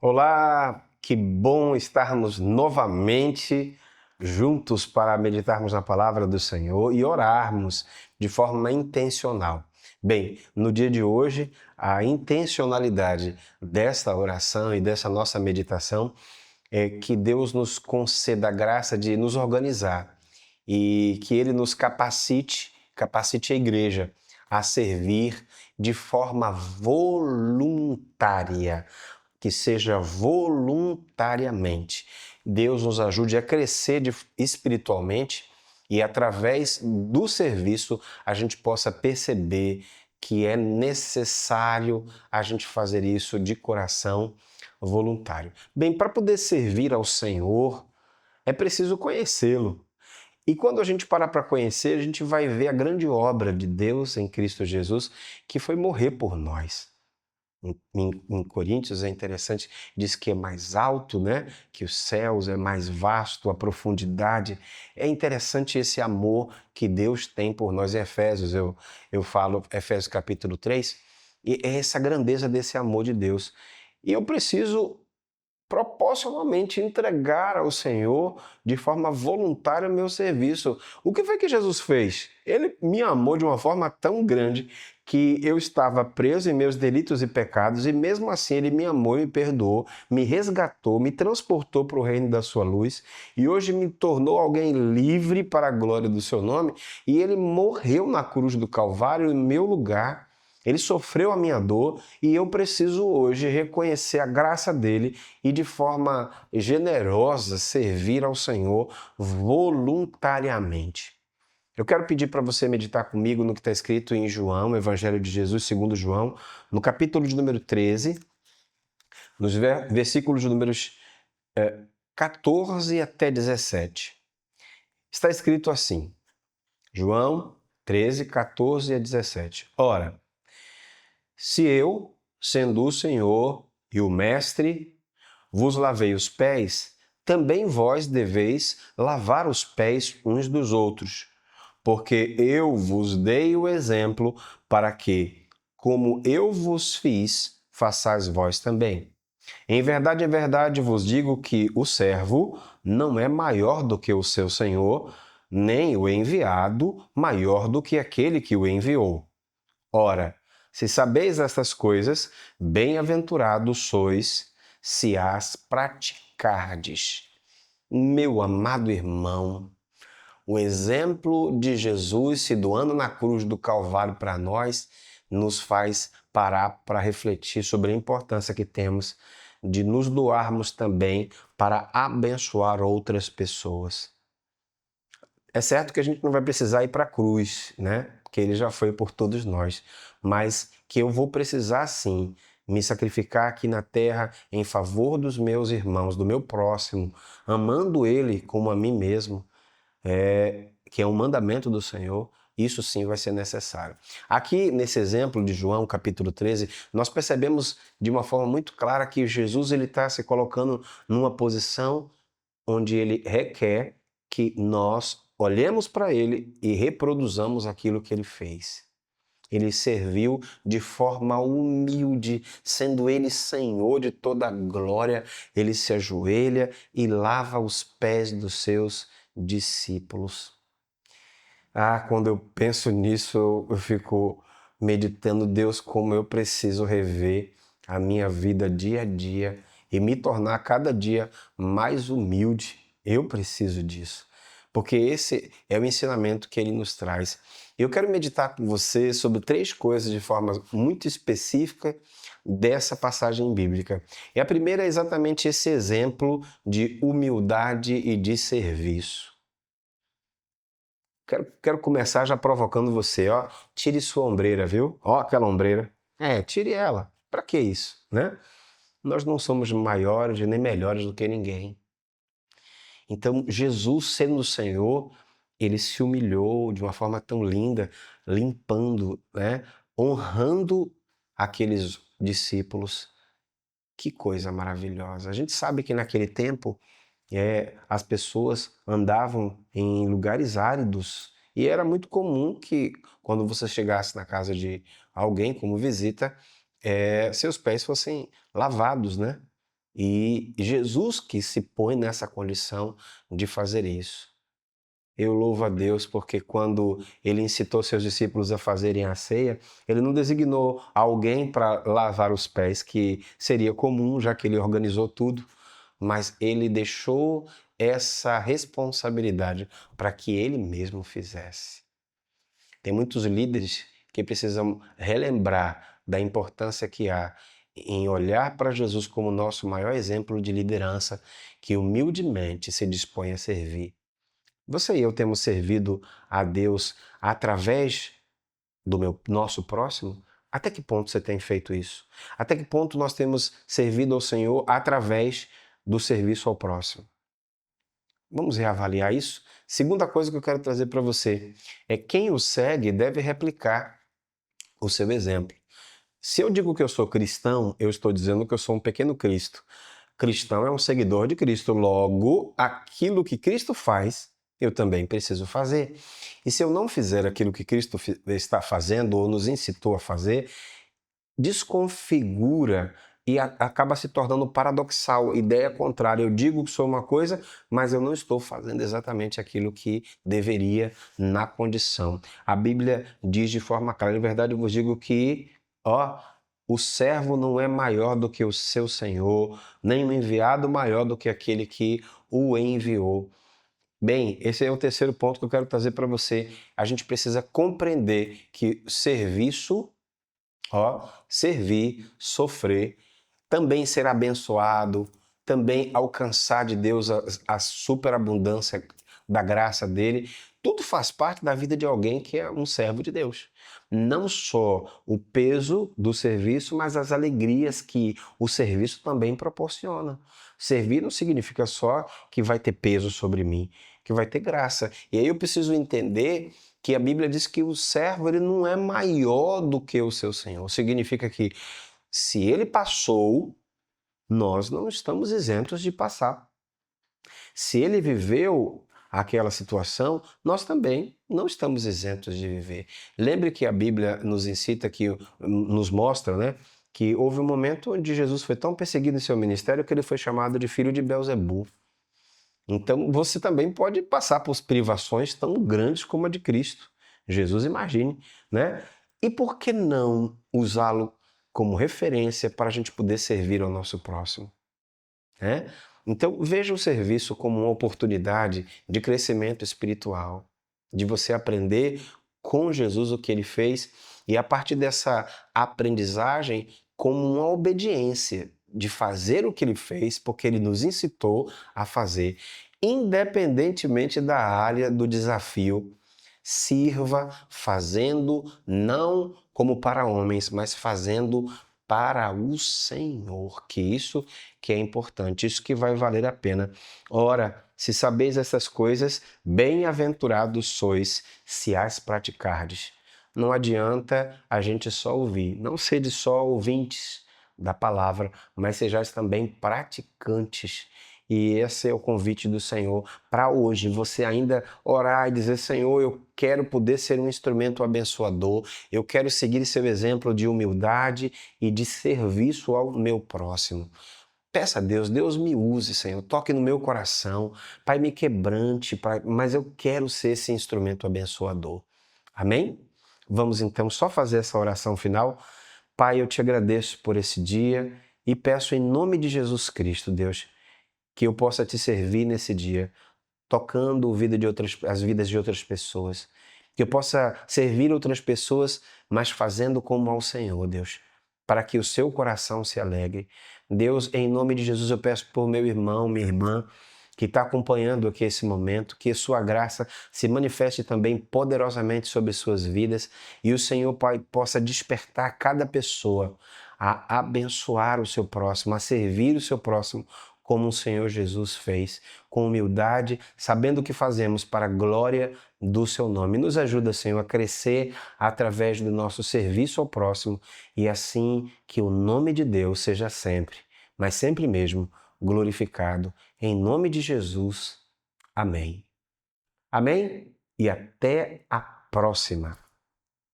Olá, que bom estarmos novamente juntos para meditarmos na palavra do Senhor e orarmos de forma intencional. Bem, no dia de hoje, a intencionalidade desta oração e dessa nossa meditação é que Deus nos conceda a graça de nos organizar e que Ele nos capacite a igreja a servir de forma voluntária, que seja voluntariamente. Deus nos ajude a crescer espiritualmente e através do serviço a gente possa perceber que é necessário a gente fazer isso de coração voluntário. Bem, para poder servir ao Senhor, é preciso conhecê-lo. E quando a gente parar para conhecer, a gente vai ver a grande obra de Deus em Cristo Jesus, que foi morrer por nós. Em Coríntios é interessante, diz que é mais alto, né? Que os céus, é mais vasto, a profundidade. É interessante esse amor que Deus tem por nós. Em Efésios, eu falo, Efésios capítulo 3, e é essa grandeza desse amor de Deus. E eu preciso proporcionalmente entregar ao Senhor de forma voluntária o meu serviço. O que foi que Jesus fez? Ele me amou de uma forma tão grande que eu estava preso em meus delitos e pecados e mesmo assim ele me amou e me perdoou, me resgatou, me transportou para o reino da sua luz e hoje me tornou alguém livre para a glória do seu nome e ele morreu na cruz do Calvário em meu lugar. Ele sofreu a minha dor e eu preciso hoje reconhecer a graça dele e de forma generosa servir ao Senhor voluntariamente. Eu quero pedir para você meditar comigo no que está escrito em João, Evangelho de Jesus segundo João, no capítulo de número 13, nos versículos de números 14 até 17. Está escrito assim, João 13, 14 a 17. Ora, se eu, sendo o Senhor e o Mestre, vos lavei os pés, também vós deveis lavar os pés uns dos outros, porque eu vos dei o exemplo para que, como eu vos fiz, façais vós também. Em verdade vos digo que o servo não é maior do que o seu senhor, nem o enviado maior do que aquele que o enviou. Ora, se sabeis estas coisas, bem-aventurados sois se as praticardes. Meu amado irmão, o exemplo de Jesus se doando na cruz do Calvário para nós nos faz parar para refletir sobre a importância que temos de nos doarmos também para abençoar outras pessoas. É certo que a gente não vai precisar ir para a cruz, né? Porque ele já foi por todos nós, mas que eu vou precisar sim me sacrificar aqui na terra em favor dos meus irmãos, do meu próximo, amando ele como a mim mesmo, que é um mandamento do Senhor. Isso sim vai ser necessário. Aqui nesse exemplo de João capítulo 13, nós percebemos de uma forma muito clara que Jesus ele está se colocando numa posição onde ele requer que nós olhemos para ele e reproduzamos aquilo que ele fez. Ele serviu de forma humilde, sendo ele Senhor de toda a glória, ele se ajoelha e lava os pés dos seus discípulos. Quando eu penso nisso, eu fico meditando, Deus, como eu preciso rever a minha vida dia a dia e me tornar cada dia mais humilde. Eu preciso disso, porque esse é o ensinamento que ele nos traz. Eu quero meditar com você sobre 3 coisas de forma muito específica dessa passagem bíblica. E a primeira é exatamente esse exemplo de humildade e de serviço. Quero começar já provocando você, ó. Tire sua ombreira, viu? Ó, aquela ombreira. Tire ela. Para que isso, né? Nós não somos maiores nem melhores do que ninguém. Então, Jesus, sendo o Senhor, ele se humilhou de uma forma tão linda, limpando, né? Honrando aqueles discípulos. Que coisa maravilhosa. A gente sabe que naquele tempo as pessoas andavam em lugares áridos e era muito comum que quando você chegasse na casa de alguém como visita, seus pés fossem lavados, né? E Jesus que se põe nessa condição de fazer isso. Eu louvo a Deus porque quando ele incitou seus discípulos a fazerem a ceia, ele não designou alguém para lavar os pés, que seria comum, já que ele organizou tudo, mas ele deixou essa responsabilidade para que ele mesmo fizesse. Tem muitos líderes que precisam relembrar da importância que há em olhar para Jesus como nosso maior exemplo de liderança, que humildemente se dispõe a servir. Você e eu temos servido a Deus através do nosso próximo? Até que ponto você tem feito isso? Até que ponto nós temos servido ao Senhor através do serviço ao próximo? Vamos reavaliar isso? Segunda coisa que eu quero trazer para você é quem o segue deve replicar o seu exemplo. Se eu digo que eu sou cristão, eu estou dizendo que eu sou um pequeno Cristo. Cristão é um seguidor de Cristo, logo, aquilo que Cristo faz, eu também preciso fazer. E se eu não fizer aquilo que Cristo está fazendo ou nos incitou a fazer, desconfigura e acaba se tornando paradoxal, ideia contrária. Eu digo que sou uma coisa, mas eu não estou fazendo exatamente aquilo que deveria na condição. A Bíblia diz de forma clara, na verdade eu vos digo que, o servo não é maior do que o seu senhor, nem o enviado maior do que aquele que o enviou. Bem, esse é o terceiro ponto que eu quero trazer para você. A gente precisa compreender que serviço, servir, sofrer, também ser abençoado, também alcançar de Deus a superabundância da graça dele, tudo faz parte da vida de alguém que é um servo de Deus. Não só o peso do serviço, mas as alegrias que o serviço também proporciona. Servir não significa só que vai ter peso sobre mim, que vai ter graça. E aí eu preciso entender que a Bíblia diz que o servo ele não é maior do que o seu senhor. Significa que se ele passou, nós não estamos isentos de passar. Se ele viveu aquela situação, nós também não estamos isentos de viver. Lembre que a Bíblia nos incita, nos mostra, né, que houve um momento onde Jesus foi tão perseguido em seu ministério que ele foi chamado de filho de Belzebu. Então você também pode passar por privações tão grandes como a de Cristo. Jesus, imagine, né? E por que não usá-lo como referência para a gente poder servir ao nosso próximo? Né? Então veja o serviço como uma oportunidade de crescimento espiritual, de você aprender com Jesus o que ele fez e a partir dessa aprendizagem como uma obediência de fazer o que ele fez, porque ele nos incitou a fazer, independentemente da área do desafio. Sirva fazendo não como para homens, mas fazendo para o Senhor, que isso que é importante, isso que vai valer a pena. Ora, se sabeis essas coisas, bem-aventurados sois se as praticardes. Não adianta a gente só ouvir, não sede só ouvintes da palavra, mas sejais também praticantes. E esse é o convite do Senhor para hoje. Você ainda orar e dizer: Senhor, eu quero poder ser um instrumento abençoador, eu quero seguir seu exemplo de humildade e de serviço ao meu próximo. Peça a Deus, Deus me use, Senhor, toque no meu coração, Pai, me quebrante, Pai, mas eu quero ser esse instrumento abençoador. Amém? Vamos então só fazer essa oração final. Pai, eu te agradeço por esse dia e peço em nome de Jesus Cristo, Deus, que eu possa te servir nesse dia, tocando as vidas de outras pessoas. Que eu possa servir outras pessoas, mas fazendo como ao Senhor, Deus, para que o seu coração se alegre. Deus, em nome de Jesus, eu peço por meu irmão, minha irmã, que está acompanhando aqui esse momento, que sua graça se manifeste também poderosamente sobre suas vidas e o Senhor, Pai, possa despertar cada pessoa a abençoar o seu próximo, a servir o seu próximo, como o Senhor Jesus fez, com humildade, sabendo o que fazemos para a glória do seu nome. Nos ajuda, Senhor, a crescer através do nosso serviço ao próximo e assim que o nome de Deus seja sempre, mas sempre mesmo, glorificado. Em nome de Jesus. Amém. Amém? E até a próxima.